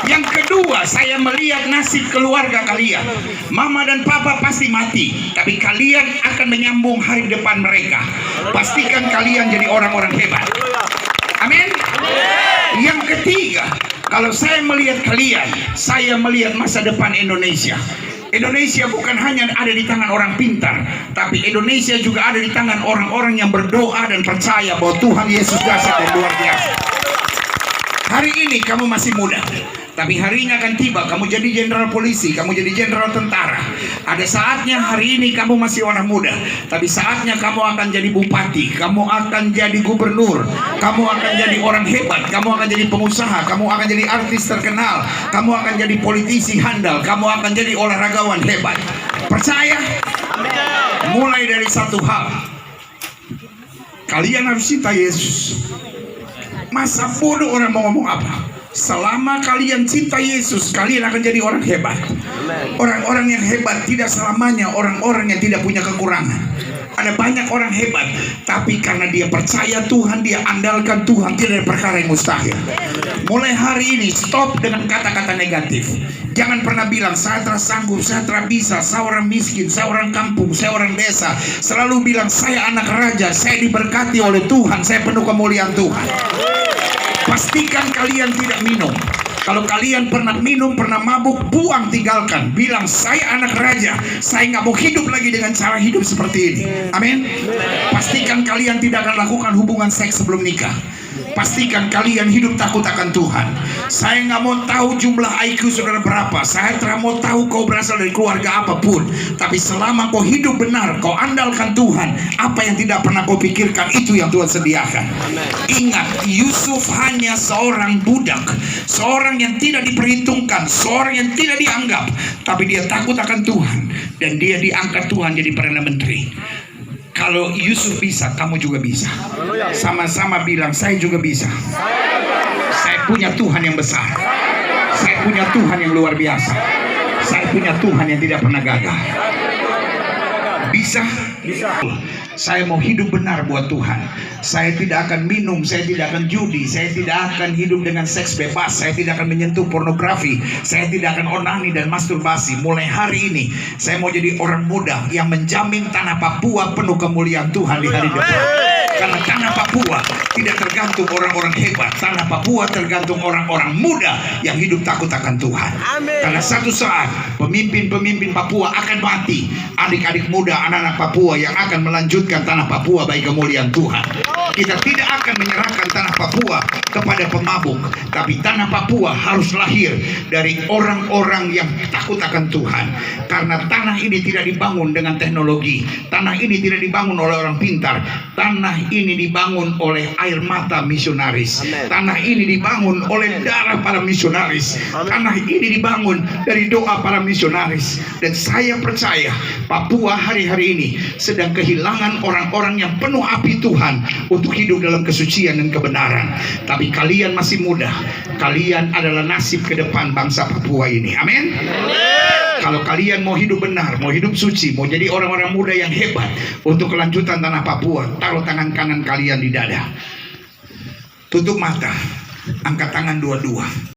Yang kedua, saya melihat nasib keluarga kalian. Mama dan papa pasti mati, tapi kalian akan menyambung hari depan mereka. Pastikan kalian jadi orang-orang hebat. Amin. Yang ketiga, kalau saya melihat kalian, saya melihat masa depan Indonesia. Indonesia bukan hanya ada di tangan orang pintar, tapi Indonesia juga ada di tangan orang-orang yang berdoa dan percaya bahwa Tuhan Yesus dahsyat dan luar biasa. Hari ini kamu masih muda, tapi hari ini akan tiba kamu jadi jenderal polisi, kamu jadi jenderal tentara. Ada saatnya hari ini kamu masih orang muda, tapi saatnya kamu akan jadi bupati, kamu akan jadi gubernur, kamu akan jadi orang hebat, kamu akan jadi pengusaha, kamu akan jadi artis terkenal, kamu akan jadi politisi handal, kamu akan jadi olahragawan hebat. Percaya? Mulai dari satu hal, kalian harus cinta Yesus. Masa bodoh orang mau ngomong apa? Selama kalian cinta Yesus, kalian akan jadi orang hebat. Orang-orang yang hebat tidak selamanya orang-orang yang tidak punya kekurangan. Ada banyak orang hebat, tapi karena dia percaya Tuhan, dia andalkan Tuhan, tidak ada perkara yang mustahil. Mulai hari ini stop dengan kata-kata negatif. Jangan pernah bilang saya tersanggup, saya bisa, saya orang miskin, saya orang kampung, saya orang desa. Selalu bilang saya anak raja, saya diberkati oleh Tuhan, saya penuh kemuliaan Tuhan. Pastikan kalian tidak minum. Kalau kalian pernah minum, pernah mabuk, buang, tinggalkan. Bilang saya anak raja, saya nggak mau hidup lagi dengan cara hidup seperti ini. Amin. Pastikan kalian tidak akan lakukan hubungan seks sebelum nikah. Pastikan kalian hidup takut akan Tuhan. Saya nggak mau tahu jumlah IQ saudara berapa. Saya tidak mau tahu kau berasal dari keluarga apapun. Tapi selama kau hidup benar, kau andalkan Tuhan, apa yang tidak pernah kau pikirkan, itu yang Tuhan sediakan. Ingat, Yusuf hanya seorang budak, seorang yang tidak diperhitungkan, seorang yang tidak dianggap. Tapi dia takut akan Tuhan, dan dia diangkat Tuhan jadi Perdana Menteri. Kalau Yusuf bisa, kamu juga bisa. Sama-sama bilang, saya juga bisa. Saya punya Tuhan yang besar. Saya punya Tuhan yang luar biasa. Saya punya Tuhan yang tidak pernah gagal. Bisa? Bisa. Saya mau hidup benar buat Tuhan. Saya tidak akan minum, saya tidak akan judi, saya tidak akan hidup dengan seks bebas, saya tidak akan menyentuh pornografi, saya tidak akan onani dan masturbasi. Mulai hari ini, saya mau jadi orang muda yang menjamin tanah Papua penuh kemuliaan Tuhan di hari depan. Karena tanah Papua tidak tergantung orang-orang hebat, tanah Papua tergantung orang-orang muda yang hidup takut akan Tuhan. Karena satu saat pemimpin-pemimpin Papua akan mati, adik-adik muda, anak-anak Papua yang akan melanjutkan tanah Papua bagi kemuliaan Tuhan. Kita tidak akan menyerahkan tanah Papua kepada pemabuk, tapi tanah Papua harus lahir dari orang-orang yang takut akan Tuhan. Karena tanah ini tidak dibangun dengan teknologi, tanah ini tidak dibangun oleh orang pintar, tanah ini dibangun oleh air mata misionaris, tanah ini dibangun oleh darah para misionaris, tanah ini dibangun dari doa para misionaris. Dan saya percaya Papua hari-hari ini sedang kehilangan orang-orang yang penuh api Tuhan untuk hidup dalam kesucian dan kebenaran. Tapi kalian masih muda, kalian adalah nasib ke depan bangsa Papua ini. Amin. Kalau kalian mau hidup benar, mau hidup suci, mau jadi orang-orang muda yang hebat untuk kelanjutan tanah Papua, taruh tangan kanan kalian di dada. Tutup mata, angkat tangan dua-dua.